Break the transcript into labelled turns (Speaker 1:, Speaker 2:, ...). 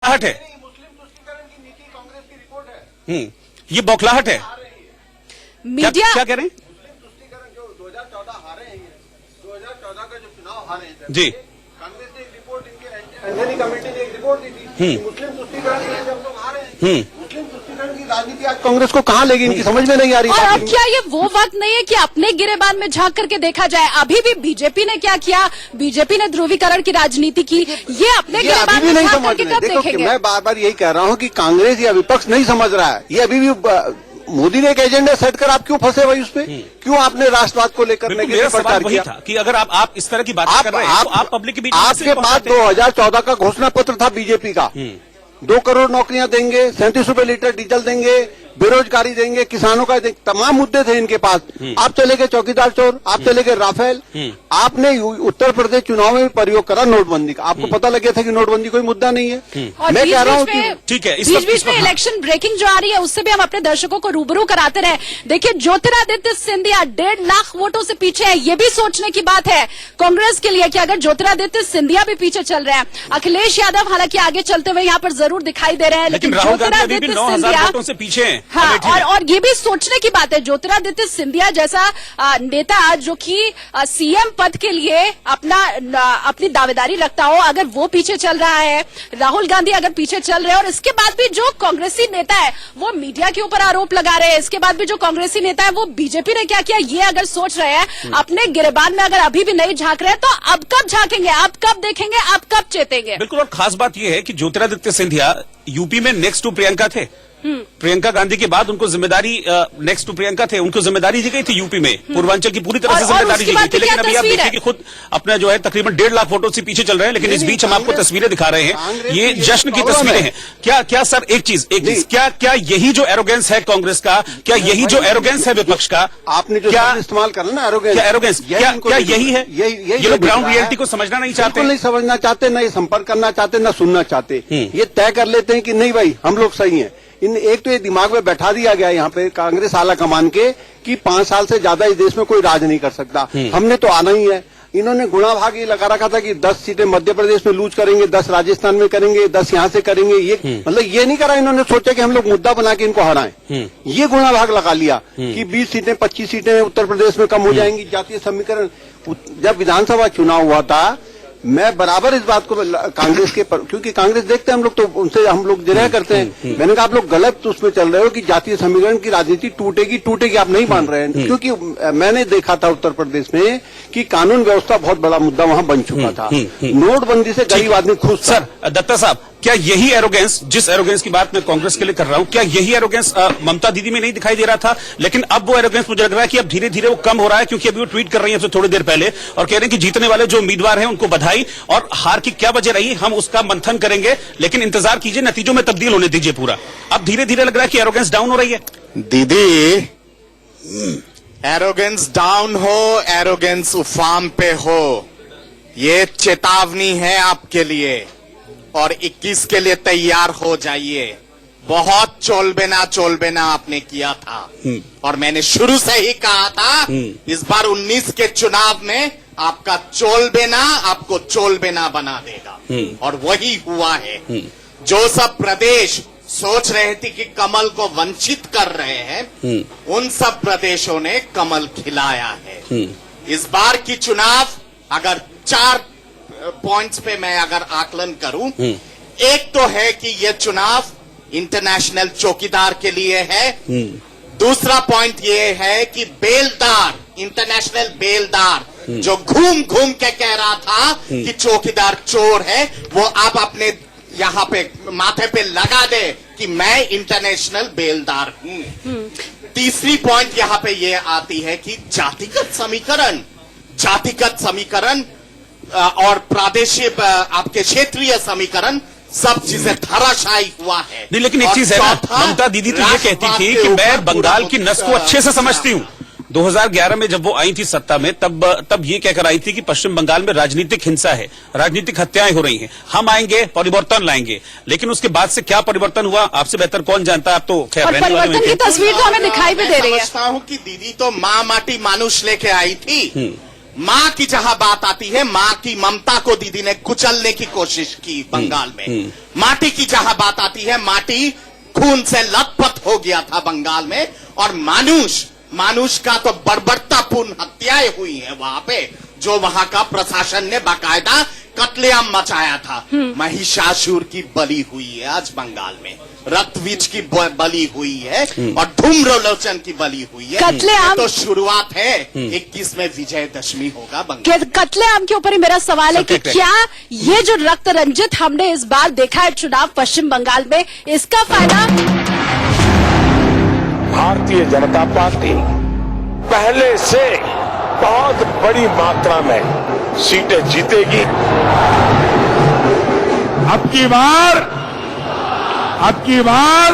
Speaker 1: बौखलाहट है।
Speaker 2: मुस्लिम तुष्टीकरण की नीति कांग्रेस की रिपोर्ट है।
Speaker 1: ये बौखलाहट है।
Speaker 3: मीडिया
Speaker 1: क्या कह रहे हैं?
Speaker 2: मुस्लिम तुष्टीकरण जो 2014 हारे हैं, 2014 का जो चुनाव हारे हैं
Speaker 1: जी।
Speaker 2: कांग्रेस ने एक रिपोर्ट, इनके एंथनी कमेटी ने एक रिपोर्ट दी थी मुस्लिम तुष्टीकरण में जब लोग हारे हैं, मुस्लिम तुष्टीकरण की राजनीति आज कांग्रेस को कहाँ लेगी, इनकी समझ में नहीं आ रही।
Speaker 3: और अब क्या ये वो वक्त नहीं है कि अपने गिरेबान में झांक करके देखा जाए? अभी भी बीजेपी ने क्या किया? बीजेपी ने ध्रुवीकरण की राजनीति की। ये अपने
Speaker 2: अभी
Speaker 3: गिरेबान
Speaker 2: भी
Speaker 3: में
Speaker 2: नहीं
Speaker 3: झांक
Speaker 2: समझ
Speaker 3: करके
Speaker 2: रहे।
Speaker 3: कब
Speaker 2: देखो
Speaker 3: देखेंगे?
Speaker 2: मैं बार बार यही कह रहा हूँ कि कांग्रेस या विपक्ष नहीं समझ रहा है। ये अभी भी मोदी ने एक एजेंडा सेट कर, आप क्यों फंसे भाई उस पे? क्यों आपने राष्ट्रवाद को लेकर
Speaker 1: मेरा सवाल वही था कि अगर आप इस तरह की बात कर रहे हैं तो आप पब्लिक के बीच में
Speaker 2: आपके पास 2014 का घोषणा पत्र था बीजेपी का, 2 करोड़ नौकरियां देंगे, 37 रुपए लीटर डीजल देंगे, बेरोजगारी देंगे, किसानों का तमाम मुद्दे थे इनके पास। आप चले गए चौकीदार चोर, आप चले गए राफेल। आपने उत्तर प्रदेश चुनाव में प्रयोग करा नोटबंदी का। आपको पता लग गया था कि नोटबंदी कोई मुद्दा नहीं है।
Speaker 3: और
Speaker 2: मैं कह रहा हूँ कि
Speaker 1: ठीक है,
Speaker 3: बीच में इलेक्शन ब्रेकिंग जो आ रही है उससे भी हम अपने दर्शकों को रूबरू कराते रहे। देखिए, ज्योतिरादित्य सिंधिया 1.5 लाख वोटों से पीछे है। ये भी सोचने की बात है कांग्रेस के लिए कि अगर ज्योतिरादित्य सिंधिया भी पीछे चल रहे हैं, अखिलेश यादव हालांकि आगे चलते हुए यहाँ पर जरूर दिखाई दे रहे हैं, लेकिन
Speaker 1: राहुल गांधी अभी भी
Speaker 3: ज्योतिरादित्य
Speaker 1: 9,000 वोटों
Speaker 3: सिंधिया
Speaker 1: से पीछे हैं।
Speaker 3: हाँ, और ये भी सोचने की बात है, ज्योतिरादित्य सिंधिया जैसा नेता जो कि सीएम पद के लिए अपनी दावेदारी रखता हो, अगर वो पीछे चल रहा है, राहुल गांधी अगर पीछे चल रहे हैं, और इसके बाद भी जो कांग्रेसी नेता है वो मीडिया के ऊपर आरोप लगा रहे हैं, इसके बाद भी जो कांग्रेसी नेता है वो बीजेपी ने क्या किया ये अगर सोच रहे हैं, अपने गिरेबान में अगर अभी भी नहीं झांक रहे हैं, तो अब कब झांकेंगे? अब कब देखेंगे? अब कब चेतेंगे?
Speaker 1: बिल्कुल। और खास बात यह है कि ज्योतिरादित्य सिंधिया यूपी में नेक्स्ट टू प्रियंका थे। प्रियंका गांधी के बाद उनको जिम्मेदारी नेक्स्ट टू प्रियंका थे, उनको जिम्मेदारी दी गई थी यूपी में, पूर्वांचल की पूरी तरह से जिम्मेदारी दी गई थी। लेकिन अभी आप देखिए कि खुद अपना जो है तकरीबन 1.5 लाख वोटों से पीछे चल रहे हैं। लेकिन इस बीच हम आपको तस्वीरें दिखा रहे हैं, ये जश्न की तस्वीरें हैं। क्या सर एक चीज क्या यही जो एरोगेंस है कांग्रेस का, क्या यही जो एरोगेंस है विपक्ष का?
Speaker 2: आपने जो इस्तेमाल करा ना एरोगेंस,
Speaker 1: क्या यही है? ये लोग ग्राउंड रियलिटी को समझना नहीं चाहते,
Speaker 2: नहीं समझना चाहते, न ये संपर्क करना चाहते, न सुनना चाहते। ये तय कर लेते हैं कि नहीं भाई हम लोग सही हैं। एक तो ये दिमाग में बैठा दिया गया यहाँ पे कांग्रेस आला कमान के कि 5 साल से ज्यादा इस देश में कोई राज नहीं कर सकता, हमने तो आना ही है। इन्होंने गुणा भाग ये लगा रखा था कि 10 सीटें मध्य प्रदेश में लूज करेंगे, 10 राजस्थान में करेंगे, 10 यहाँ से करेंगे। ये मतलब ये नहीं करा, इन्होंने सोचा कि हम लोग मुद्दा बना के इनको हराएं। ये गुणा भाग लगा लिया कि 20 सीटें 25 सीटें उत्तर प्रदेश में कम हो जाएंगी। जातीय समीकरण, जब विधानसभा चुनाव हुआ था मैं बराबर इस बात को कांग्रेस के क्योंकि कांग्रेस देखते हैं हम लोग, तो उनसे हम लोग जिरह करते हैं। मैंने कहा आप लोग गलत उसमें चल रहे हो कि जातीय समीकरण की राजनीति टूटेगी, आप नहीं मान रहे हैं। क्योंकि मैंने देखा था उत्तर प्रदेश में कि कानून व्यवस्था बहुत बड़ा मुद्दा वहां बन चुका था। नोटबंदी से गरीब आदमी खुश था।
Speaker 1: सर दत्ता साहब, क्या यही एरोगेंस, जिस एरोगेंस की बात मैं कांग्रेस के लिए कर रहा हूं, क्या यही एरोगेंस ममता दीदी में नहीं दिखाई दे रहा था? लेकिन अब वो एरोगेंस मुझे लग रहा है कि अब धीरे धीरे वो कम हो रहा है, क्योंकि अभी वो ट्वीट कर रही हैं थोड़ी देर पहले और कह रहे हैं कि जीतने वाले जो उम्मीदवार हैं उनको बधाई, और हार की क्या वजह रही हम उसका मंथन करेंगे, लेकिन इंतजार कीजिए, नतीजों में तब्दील होने दीजिए पूरा। अब धीरे धीरे लग रहा है कि एरोगेंस डाउन हो रही है।
Speaker 4: दीदी, एरोगेंस डाउन हो, एरोगेंस उफान पे हो, ये चेतावनी है आपके लिए, और 21 के लिए तैयार हो जाइए। बहुत चोलबेना आपने किया था, और मैंने शुरू से ही कहा था इस बार 19 के चुनाव में आपका चोलबेना आपको चोलबेना बना देगा, और वही हुआ है। जो सब प्रदेश सोच रहे थे कि कमल को वंचित कर रहे हैं, उन सब प्रदेशों ने कमल खिलाया है। इस बार की चुनाव अगर 4 पॉइंट्स पे मैं अगर आकलन करूं, एक तो है कि यह चुनाव इंटरनेशनल चौकीदार के लिए है। दूसरा पॉइंट ये है कि बेलदार, इंटरनेशनल बेलदार जो घूम घूम के कह रहा था कि चौकीदार चोर है, वो आप अपने यहाँ पे माथे पे लगा दे कि मैं इंटरनेशनल बेलदार हूं। तीसरी पॉइंट यहाँ पे ये आती है कि जातिगत समीकरण और प्रादेशिक आपके क्षेत्रीय समीकरण सब चीजें धराशायी हुआ है।
Speaker 1: नहीं, लेकिन एक चीज है ना, ममता दीदी तो ये कहती थी कि मैं बंगाल की नस को अच्छे से समझती हूँ। 2011 में जब वो आई थी सत्ता में, तब ये कहकर आई थी कि पश्चिम बंगाल में राजनीतिक हिंसा है, राजनीतिक हत्याएं हो रही हैं, हम आएंगे परिवर्तन लाएंगे। लेकिन उसके बाद से क्या परिवर्तन हुआ आपसे बेहतर कौन जानता है। आप तो खैर
Speaker 3: परिवर्तन की तस्वीर तो हमें दिखाई भी दे रही है।
Speaker 4: समझता हूँ कि दीदी तो माँ माटी मानुष लेके आई थी, माँ की जहां बात आती है, माँ की ममता को दीदी ने कुचलने की कोशिश की बंगाल में। माटी की जहां बात आती है, माटी खून से लथपथ हो गया था बंगाल में। और मानुष का तो बर्बरतापूर्ण हत्याएं हुई है वहां पे, जो वहां का प्रशासन ने बाकायदा कत्लेआम मचाया था। महिषासुर की बलि हुई है आज बंगाल में, रक्तबीज की बलि हुई है और धूम्रलोचन की बलि हुई है।
Speaker 3: कत्लेआम
Speaker 4: तो शुरुआत है, 21 में विजयदशमी होगा बंगाल।
Speaker 3: कत्लेआम के ऊपर ही मेरा सवाल है कि क्या ये जो रक्त रंजित हमने इस बार देखा है चुनाव पश्चिम बंगाल में, इसका फायदा
Speaker 5: भारतीय जनता पार्टी पहले से बहुत बड़ी मात्रा में सीटें जीतेगी।
Speaker 6: अब की बार